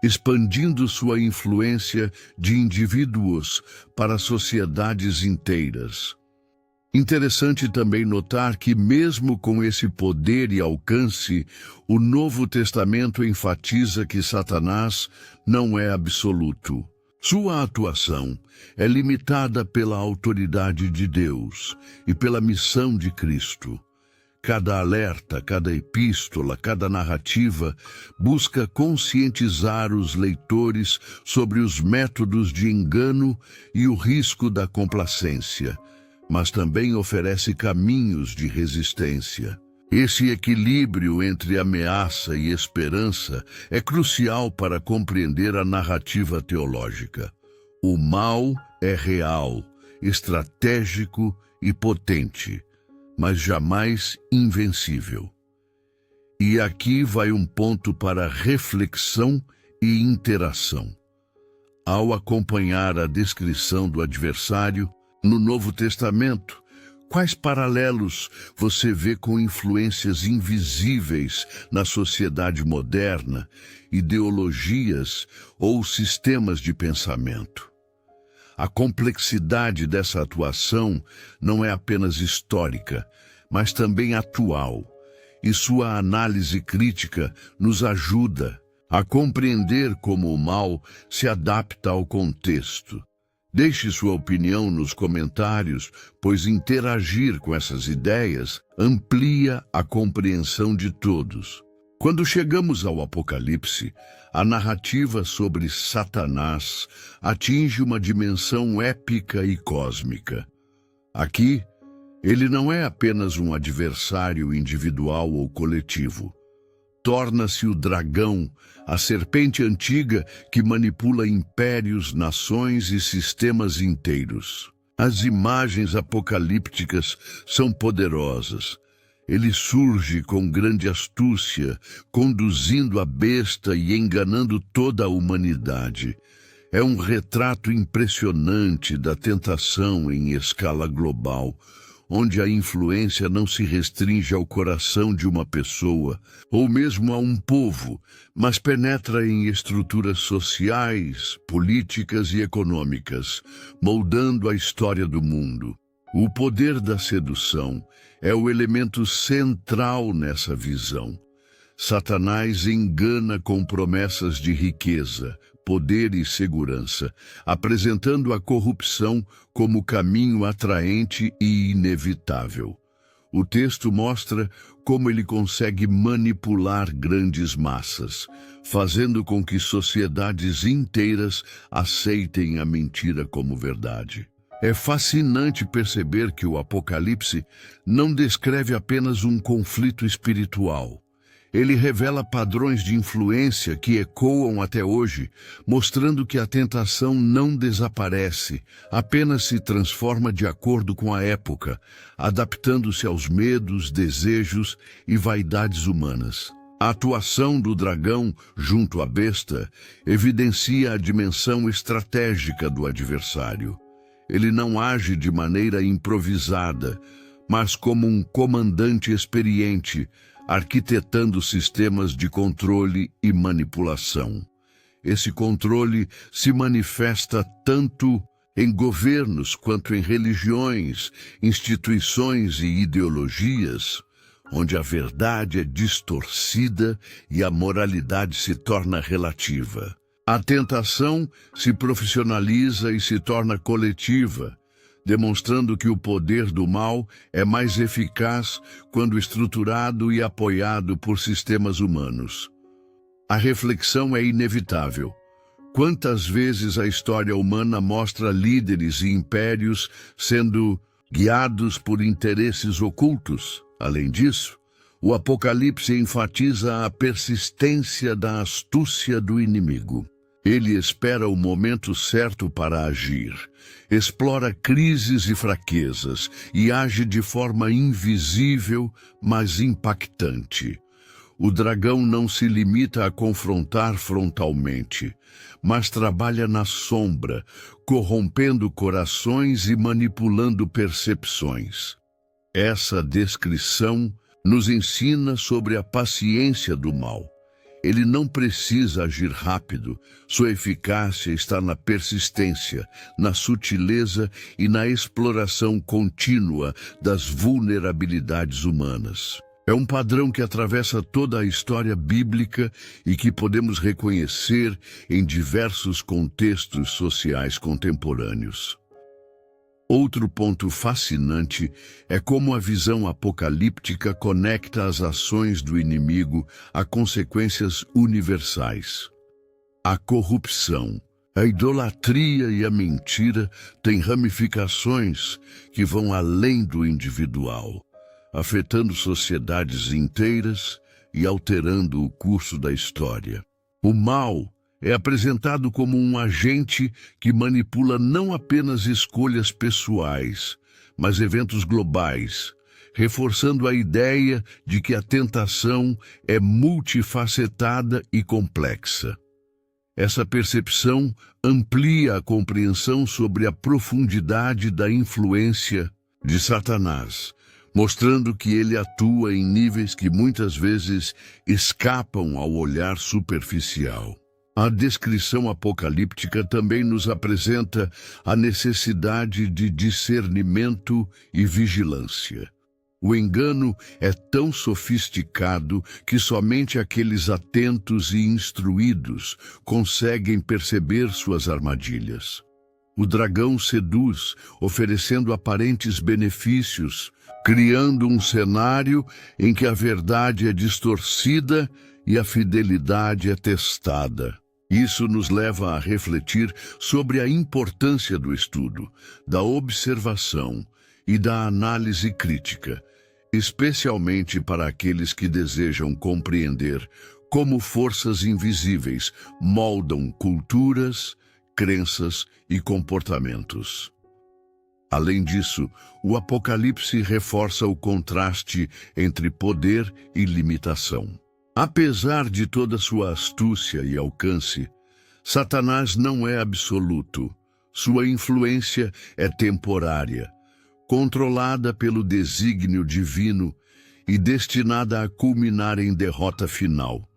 expandindo sua influência de indivíduos para sociedades inteiras. Interessante também notar que, mesmo com esse poder e alcance, o Novo Testamento enfatiza que Satanás não é absoluto. Sua atuação é limitada pela autoridade de Deus e pela missão de Cristo. Cada alerta, cada epístola, cada narrativa busca conscientizar os leitores sobre os métodos de engano e o risco da complacência, mas também oferece caminhos de resistência. Esse equilíbrio entre ameaça e esperança é crucial para compreender a narrativa teológica. O mal é real, estratégico e potente, mas jamais invencível. E aqui vai um ponto para reflexão e interação. Ao acompanhar a descrição do adversário no Novo Testamento, quais paralelos você vê com influências invisíveis na sociedade moderna, ideologias ou sistemas de pensamento? A complexidade dessa atuação não é apenas histórica, mas também atual, e sua análise crítica nos ajuda a compreender como o mal se adapta ao contexto. Deixe sua opinião nos comentários, pois interagir com essas ideias amplia a compreensão de todos. Quando chegamos ao Apocalipse, a narrativa sobre Satanás atinge uma dimensão épica e cósmica. Aqui, ele não é apenas um adversário individual ou coletivo. Torna-se o dragão, a serpente antiga que manipula impérios, nações e sistemas inteiros. As imagens apocalípticas são poderosas. Ele surge com grande astúcia, conduzindo a besta e enganando toda a humanidade. É um retrato impressionante da tentação em escala global, onde a influência não se restringe ao coração de uma pessoa, ou mesmo a um povo, mas penetra em estruturas sociais, políticas e econômicas, moldando a história do mundo. O poder da sedução é o elemento central nessa visão. Satanás engana com promessas de riqueza, poder e segurança, apresentando a corrupção como caminho atraente e inevitável. O texto mostra como ele consegue manipular grandes massas, fazendo com que sociedades inteiras aceitem a mentira como verdade. É fascinante perceber que o Apocalipse não descreve apenas um conflito espiritual. Ele revela padrões de influência que ecoam até hoje, mostrando que a tentação não desaparece, apenas se transforma de acordo com a época, adaptando-se aos medos, desejos e vaidades humanas. A atuação do dragão junto à besta evidencia a dimensão estratégica do adversário. Ele não age de maneira improvisada, mas como um comandante experiente, arquitetando sistemas de controle e manipulação. Esse controle se manifesta tanto em governos quanto em religiões, instituições e ideologias, onde a verdade é distorcida e a moralidade se torna relativa. A tentação se profissionaliza e se torna coletiva, demonstrando que o poder do mal é mais eficaz quando estruturado e apoiado por sistemas humanos. A reflexão é inevitável. Quantas vezes a história humana mostra líderes e impérios sendo guiados por interesses ocultos. Além disso, o Apocalipse enfatiza a persistência da astúcia do inimigo. Ele espera o momento certo para agir, explora crises e fraquezas e age de forma invisível, mas impactante. O dragão não se limita a confrontar frontalmente, mas trabalha na sombra, corrompendo corações e manipulando percepções. Essa descrição nos ensina sobre a paciência do mal. Ele não precisa agir rápido, sua eficácia está na persistência, na sutileza e na exploração contínua das vulnerabilidades humanas. É um padrão que atravessa toda a história bíblica e que podemos reconhecer em diversos contextos sociais contemporâneos. Outro ponto fascinante é como a visão apocalíptica conecta as ações do inimigo a consequências universais. A corrupção, a idolatria e a mentira têm ramificações que vão além do individual, afetando sociedades inteiras e alterando o curso da história. O mal é apresentado como um agente que manipula não apenas escolhas pessoais, mas eventos globais, reforçando a ideia de que a tentação é multifacetada e complexa. Essa percepção amplia a compreensão sobre a profundidade da influência de Satanás, mostrando que ele atua em níveis que muitas vezes escapam ao olhar superficial. A descrição apocalíptica também nos apresenta a necessidade de discernimento e vigilância. O engano é tão sofisticado que somente aqueles atentos e instruídos conseguem perceber suas armadilhas. O dragão seduz, oferecendo aparentes benefícios, criando um cenário em que a verdade é distorcida e a fidelidade é testada. Isso nos leva a refletir sobre a importância do estudo, da observação e da análise crítica, especialmente para aqueles que desejam compreender como forças invisíveis moldam culturas, crenças e comportamentos. Além disso, o Apocalipse reforça o contraste entre poder e limitação. Apesar de toda sua astúcia e alcance, Satanás não é absoluto. Sua influência é temporária, controlada pelo desígnio divino e destinada a culminar em derrota final.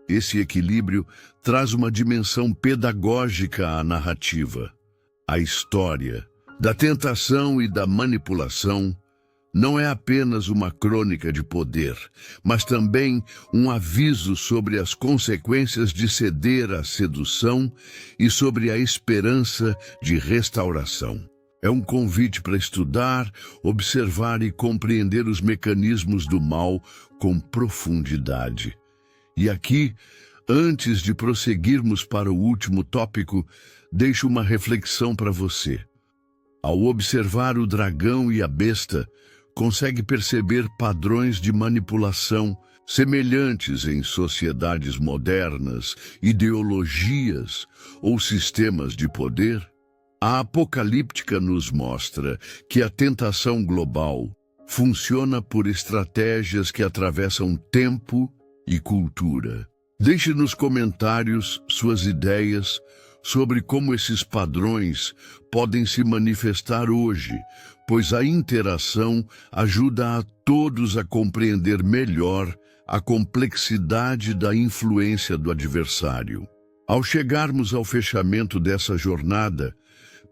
Esse equilíbrio traz uma dimensão pedagógica à narrativa. A história da tentação e da manipulação não é apenas uma crônica de poder, mas também um aviso sobre as consequências de ceder à sedução e sobre a esperança de restauração. É um convite para estudar, observar e compreender os mecanismos do mal com profundidade. E aqui, antes de prosseguirmos para o último tópico, deixo uma reflexão para você. Ao observar o dragão e a besta, consegue perceber padrões de manipulação semelhantes em sociedades modernas, ideologias ou sistemas de poder? A apocalíptica nos mostra que a tentação global funciona por estratégias que atravessam tempo e cultura. Deixe nos comentários suas ideias sobre como esses padrões podem se manifestar hoje, pois a interação ajuda a todos a compreender melhor a complexidade da influência do adversário. Ao chegarmos ao fechamento dessa jornada,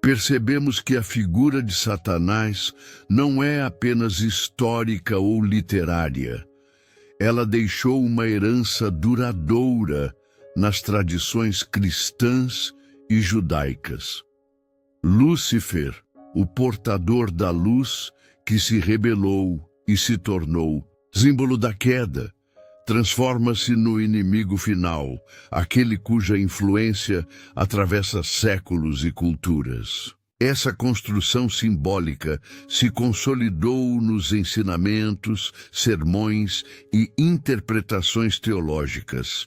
percebemos que a figura de Satanás não é apenas histórica ou literária. Ela deixou uma herança duradoura nas tradições cristãs e judaicas. Lúcifer, o portador da luz que se rebelou e se tornou símbolo da queda, transforma-se no inimigo final, aquele cuja influência atravessa séculos e culturas. Essa construção simbólica se consolidou nos ensinamentos, sermões e interpretações teológicas,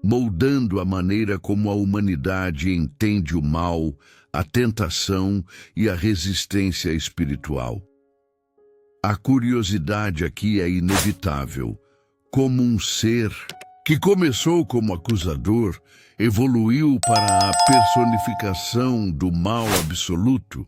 moldando a maneira como a humanidade entende o mal, a tentação e a resistência espiritual. A curiosidade aqui é inevitável. Como um ser que começou como acusador, evoluiu para a personificação do mal absoluto.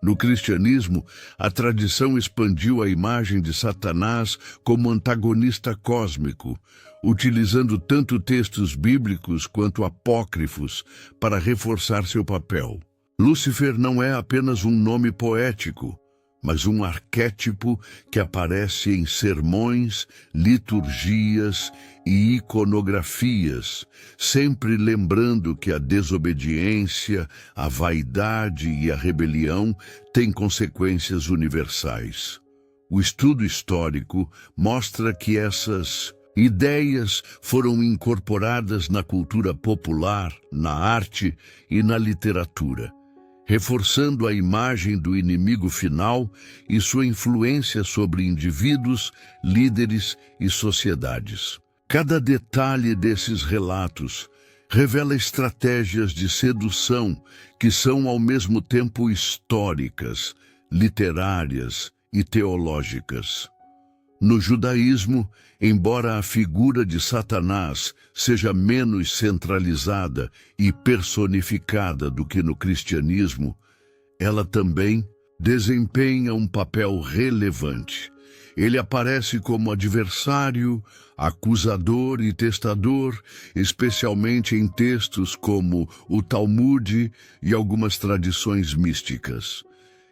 No cristianismo, a tradição expandiu a imagem de Satanás como antagonista cósmico, utilizando tanto textos bíblicos quanto apócrifos para reforçar seu papel. Lúcifer não é apenas um nome poético, mas um arquétipo que aparece em sermões, liturgias e iconografias, sempre lembrando que a desobediência, a vaidade e a rebelião têm consequências universais. O estudo histórico mostra que essas ideias foram incorporadas na cultura popular, na arte e na literatura, reforçando a imagem do inimigo final e sua influência sobre indivíduos, líderes e sociedades. Cada detalhe desses relatos revela estratégias de sedução que são ao mesmo tempo históricas, literárias e teológicas. No judaísmo, embora a figura de Satanás seja menos centralizada e personificada do que no cristianismo, ela também desempenha um papel relevante. Ele aparece como adversário, acusador e testador, especialmente em textos como o Talmude e algumas tradições místicas.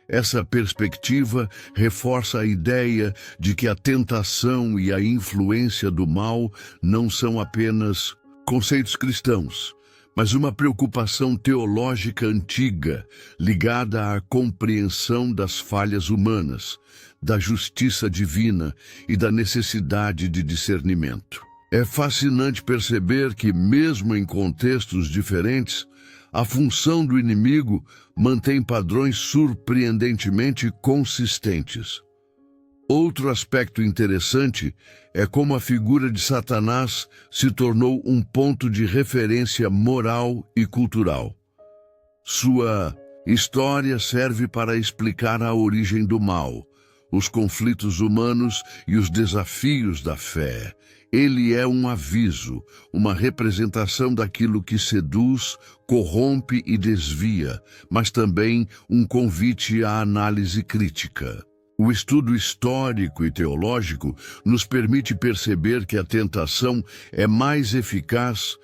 Essa perspectiva reforça a ideia de que a tentação e a influência do mal não são apenas conceitos cristãos, mas uma preocupação teológica antiga ligada à compreensão das falhas humanas, da justiça divina e da necessidade de discernimento. É fascinante perceber que, mesmo em contextos diferentes, a função do inimigo mantém padrões surpreendentemente consistentes. Outro aspecto interessante é como a figura de Satanás se tornou um ponto de referência moral e cultural. Sua história serve para explicar a origem do mal, os conflitos humanos e os desafios da fé. Ele é um aviso, uma representação daquilo que seduz, corrompe e desvia, mas também um convite à análise crítica. O estudo histórico e teológico nos permite perceber que a tentação é mais eficaz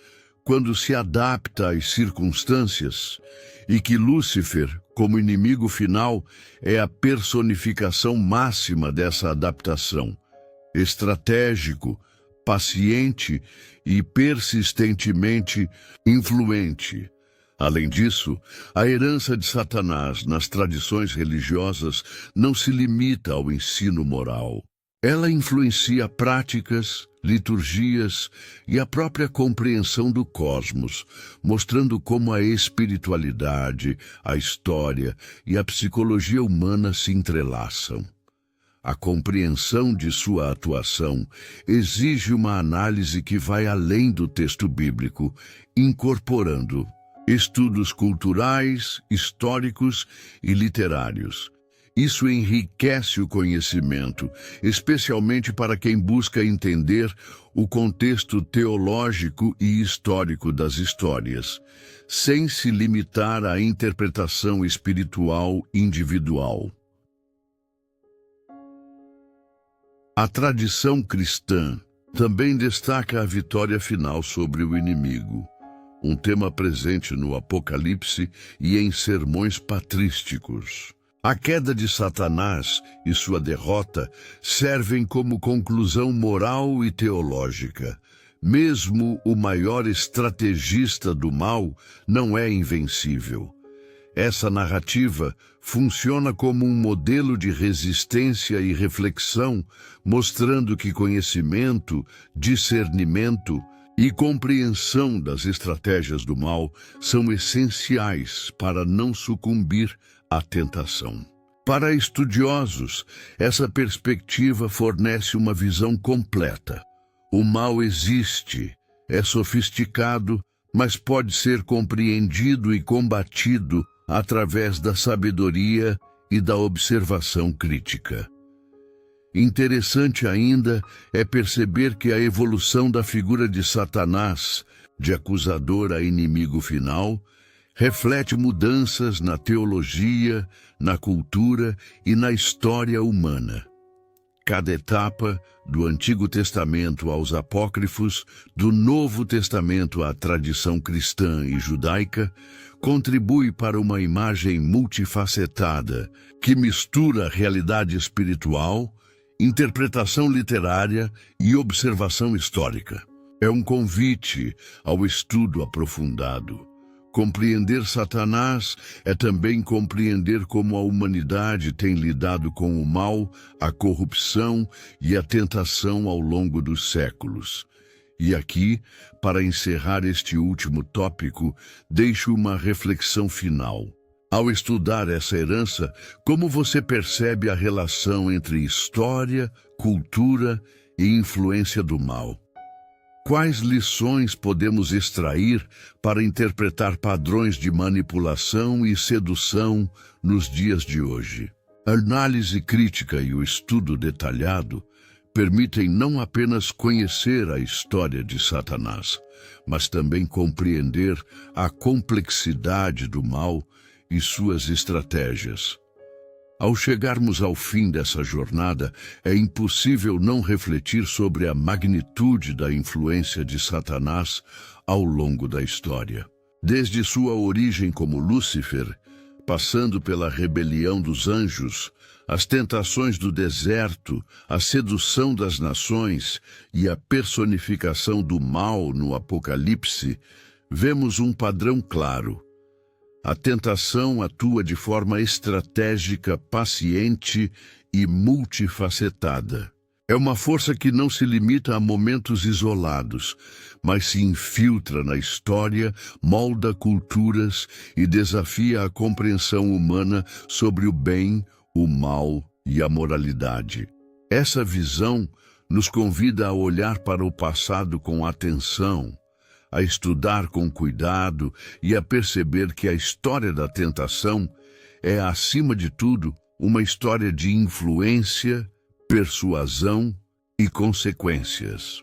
quando se adapta às circunstâncias e que Lúcifer, como inimigo final, é a personificação máxima dessa adaptação. Estratégico, paciente e persistentemente influente. Além disso, a herança de Satanás nas tradições religiosas não se limita ao ensino moral. Ela influencia práticas, liturgias e a própria compreensão do cosmos, mostrando como a espiritualidade, a história e a psicologia humana se entrelaçam. A compreensão de sua atuação exige uma análise que vai além do texto bíblico, incorporando estudos culturais, históricos e literários. Isso enriquece o conhecimento, especialmente para quem busca entender o contexto teológico e histórico das histórias, sem se limitar à interpretação espiritual individual. A tradição cristã também destaca a vitória final sobre o inimigo, um tema presente no Apocalipse e em sermões patrísticos. A queda de Satanás e sua derrota servem como conclusão moral e teológica. Mesmo o maior estrategista do mal não é invencível. Essa narrativa funciona como um modelo de resistência e reflexão, mostrando que conhecimento, discernimento e compreensão das estratégias do mal são essenciais para não sucumbir a tentação. Para estudiosos, essa perspectiva fornece uma visão completa. O mal existe, é sofisticado, mas pode ser compreendido e combatido através da sabedoria e da observação crítica. Interessante ainda é perceber que a evolução da figura de Satanás, de acusador a inimigo final, reflete mudanças na teologia, na cultura e na história humana. Cada etapa, do Antigo Testamento aos Apócrifos, do Novo Testamento à tradição cristã e judaica, contribui para uma imagem multifacetada que mistura realidade espiritual, interpretação literária e observação histórica. É um convite ao estudo aprofundado. Compreender Satanás é também compreender como a humanidade tem lidado com o mal, a corrupção e a tentação ao longo dos séculos. E aqui, para encerrar este último tópico, deixo uma reflexão final. Ao estudar essa herança, como você percebe a relação entre história, cultura e influência do mal? Quais lições podemos extrair para interpretar padrões de manipulação e sedução nos dias de hoje? A análise crítica e o estudo detalhado permitem não apenas conhecer a história de Satanás, mas também compreender a complexidade do mal e suas estratégias. Ao chegarmos ao fim dessa jornada, é impossível não refletir sobre a magnitude da influência de Satanás ao longo da história. Desde sua origem como Lúcifer, passando pela rebelião dos anjos, as tentações do deserto, a sedução das nações e a personificação do mal no Apocalipse, vemos um padrão claro. A tentação atua de forma estratégica, paciente e multifacetada. É uma força que não se limita a momentos isolados, mas se infiltra na história, molda culturas e desafia a compreensão humana sobre o bem, o mal e a moralidade. Essa visão nos convida a olhar para o passado com atenção, a estudar com cuidado e a perceber que a história da tentação é, acima de tudo, uma história de influência, persuasão e consequências.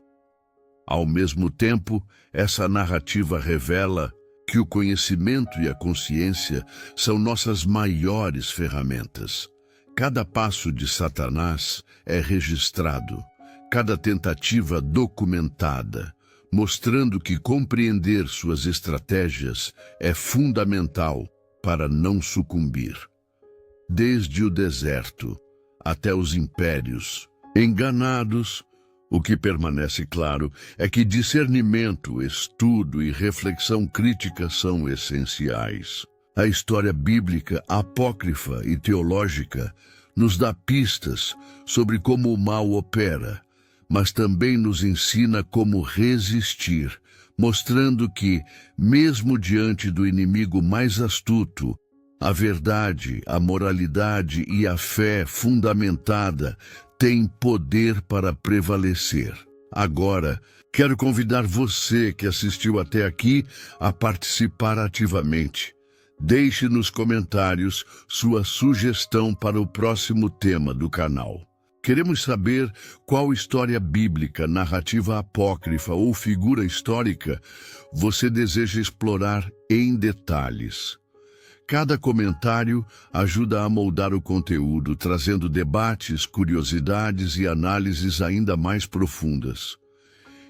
Ao mesmo tempo, essa narrativa revela que o conhecimento e a consciência são nossas maiores ferramentas. Cada passo de Satanás é registrado, cada tentativa documentada, mostrando que compreender suas estratégias é fundamental para não sucumbir. Desde o deserto até os impérios, enganados, o que permanece claro é que discernimento, estudo e reflexão crítica são essenciais. A história bíblica, apócrifa e teológica nos dá pistas sobre como o mal opera, mas também nos ensina como resistir, mostrando que, mesmo diante do inimigo mais astuto, a verdade, a moralidade e a fé fundamentada têm poder para prevalecer. Agora, quero convidar você que assistiu até aqui a participar ativamente. Deixe nos comentários sua sugestão para o próximo tema do canal. Queremos saber qual história bíblica, narrativa apócrifa ou figura histórica você deseja explorar em detalhes. Cada comentário ajuda a moldar o conteúdo, trazendo debates, curiosidades e análises ainda mais profundas.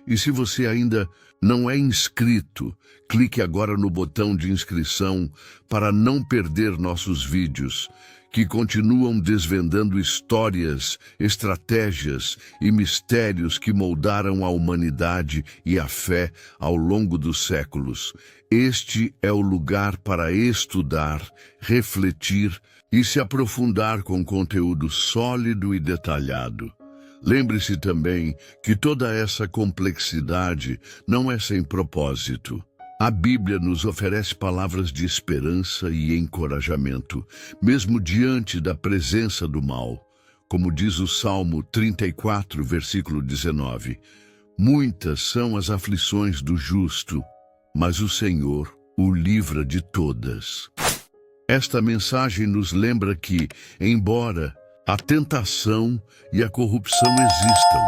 E se você ainda não é inscrito, clique agora no botão de inscrição para não perder nossos vídeos, que continuam desvendando histórias, estratégias e mistérios que moldaram a humanidade e a fé ao longo dos séculos. Este é o lugar para estudar, refletir e se aprofundar com conteúdo sólido e detalhado. Lembre-se também que toda essa complexidade não é sem propósito. A Bíblia nos oferece palavras de esperança e encorajamento, mesmo diante da presença do mal. Como diz o Salmo 34, versículo 19, muitas são as aflições do justo, mas o Senhor o livra de todas. Esta mensagem nos lembra que, embora a tentação e a corrupção existam,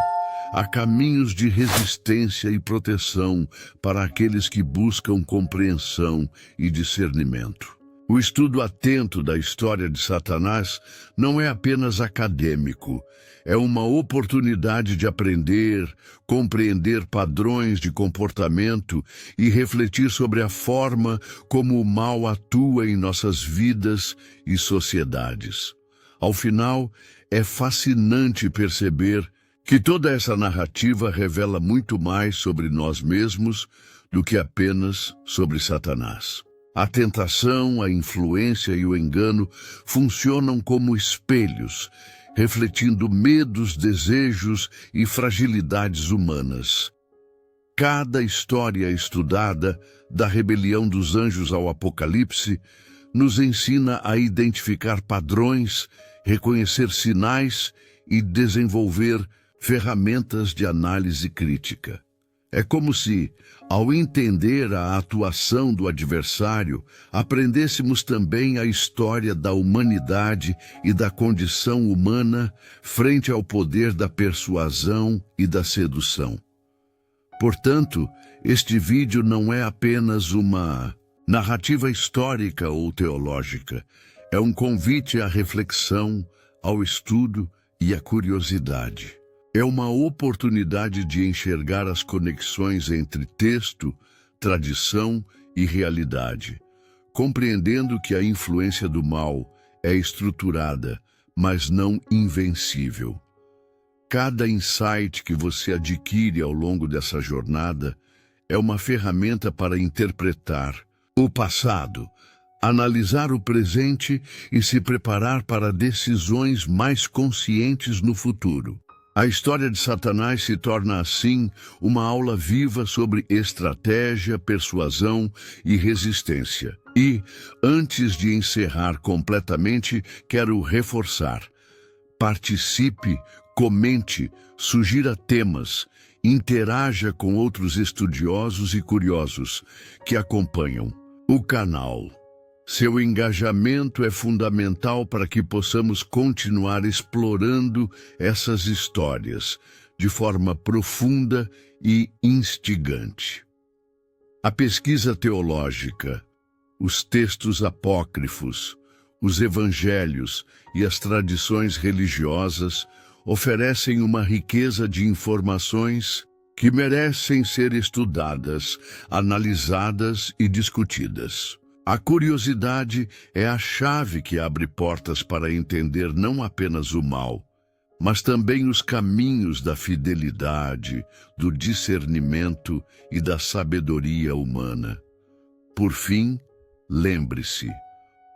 há caminhos de resistência e proteção para aqueles que buscam compreensão e discernimento. O estudo atento da história de Satanás não é apenas acadêmico, é uma oportunidade de aprender, compreender padrões de comportamento e refletir sobre a forma como o mal atua em nossas vidas e sociedades. Ao final, é fascinante perceber que toda essa narrativa revela muito mais sobre nós mesmos do que apenas sobre Satanás. A tentação, a influência e o engano funcionam como espelhos, refletindo medos, desejos e fragilidades humanas. Cada história estudada, da rebelião dos anjos ao Apocalipse, nos ensina a identificar padrões, reconhecer sinais e desenvolver ferramentas de análise crítica. É como se, ao entender a atuação do adversário, aprendêssemos também a história da humanidade e da condição humana frente ao poder da persuasão e da sedução. Portanto, este vídeo não é apenas uma narrativa histórica ou teológica, é um convite à reflexão, ao estudo e à curiosidade. É uma oportunidade de enxergar as conexões entre texto, tradição e realidade, compreendendo que a influência do mal é estruturada, mas não invencível. Cada insight que você adquire ao longo dessa jornada é uma ferramenta para interpretar o passado, analisar o presente e se preparar para decisões mais conscientes no futuro. A história de Satanás se torna, assim, uma aula viva sobre estratégia, persuasão e resistência. E, antes de encerrar completamente, quero reforçar. Participe, comente, sugira temas, interaja com outros estudiosos e curiosos que acompanham o canal. Seu engajamento é fundamental para que possamos continuar explorando essas histórias de forma profunda e instigante. A pesquisa teológica, os textos apócrifos, os evangelhos e as tradições religiosas oferecem uma riqueza de informações que merecem ser estudadas, analisadas e discutidas. A curiosidade é a chave que abre portas para entender não apenas o mal, mas também os caminhos da fidelidade, do discernimento e da sabedoria humana. Por fim, lembre-se,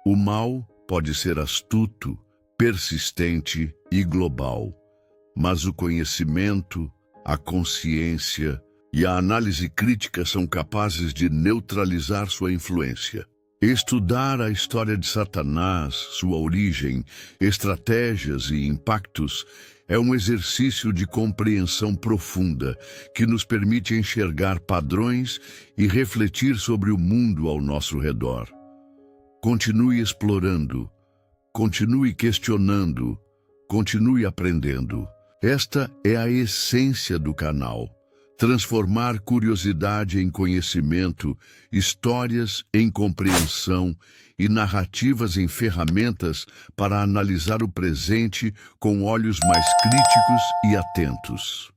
o mal pode ser astuto, persistente e global, mas o conhecimento, a consciência e a análise crítica são capazes de neutralizar sua influência. Estudar a história de Satanás, sua origem, estratégias e impactos é um exercício de compreensão profunda que nos permite enxergar padrões e refletir sobre o mundo ao nosso redor. Continue explorando, continue questionando, continue aprendendo. Esta é a essência do canal. Transformar curiosidade em conhecimento, histórias em compreensão e narrativas em ferramentas para analisar o presente com olhos mais críticos e atentos.